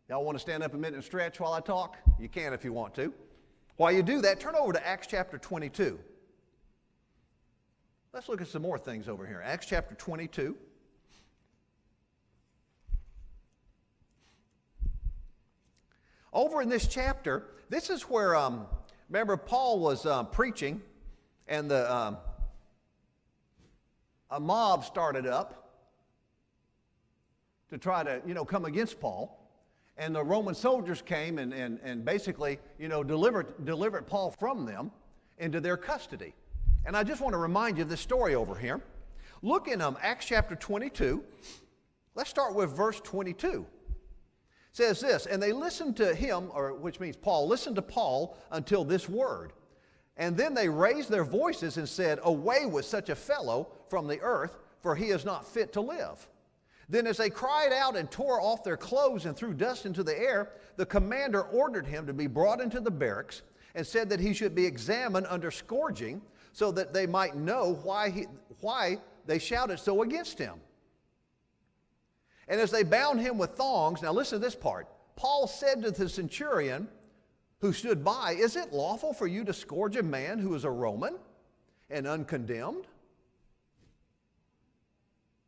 Y'all want to stand up a minute and stretch while I talk? You can if you want to. While you do that, turn over to Acts chapter 22. Let's look at some more things over here. Acts chapter 22. Over in this chapter, this is where, remember, Paul was preaching, and a mob started up to try to, come against Paul. And the Roman soldiers came and basically, delivered Paul from them into their custody. And I just want to remind you of this story over here. Look in Acts chapter 22. Let's start with verse 22. It says this, and they listened to him, or which means Paul, listened to Paul until this word. And then they raised their voices and said, away with such a fellow from the earth, for he is not fit to live. Then as they cried out and tore off their clothes and threw dust into the air, the commander ordered him to be brought into the barracks and said that he should be examined under scourging so that they might know why they shouted so against him. And as they bound him with thongs, now listen to this part, Paul said to the centurion who stood by, is it lawful for you to scourge a man who is a Roman and uncondemned?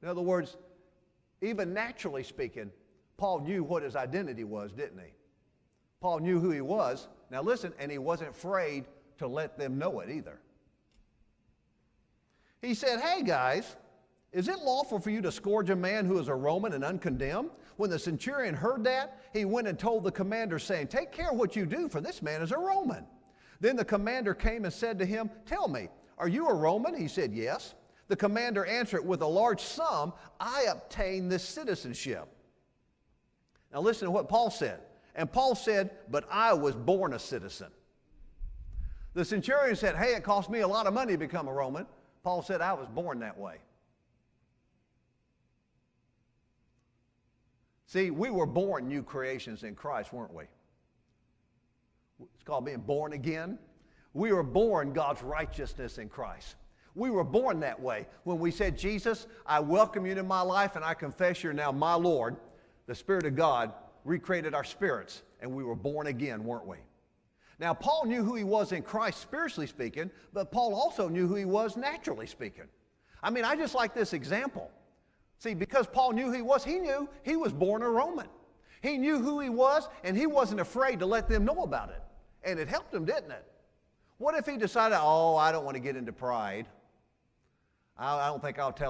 In other words, even naturally speaking, Paul knew what his identity was, didn't he? Paul knew who he was. Now listen, and he wasn't afraid to let them know it either. He said, hey guys, is it lawful for you to scourge a man who is a Roman and uncondemned? When the centurion heard that, he went and told the commander, saying, take care what you do, for this man is a Roman. Then the commander came and said to him, tell me, are you a Roman? He said, yes. The commander answered, with a large sum, I obtained this citizenship. Now listen to what Paul said. And Paul said, but I was born a citizen. The centurion said, hey, it cost me a lot of money to become a Roman. Paul said, I was born that way. See, we were born new creations in Christ, weren't we? It's called being born again. We were born God's righteousness in Christ. We were born that way. When we said, Jesus, I welcome you into my life and I confess you're now my Lord, the Spirit of God recreated our spirits and we were born again, weren't we? Now, Paul knew who he was in Christ spiritually speaking, but Paul also knew who he was naturally speaking. I mean, I just like this example. See, because Paul knew who he knew he was born a Roman. He knew who he was and he wasn't afraid to let them know about it. And it helped him, didn't it? What if he decided, oh, I don't want to get into pride. I don't think I'll tell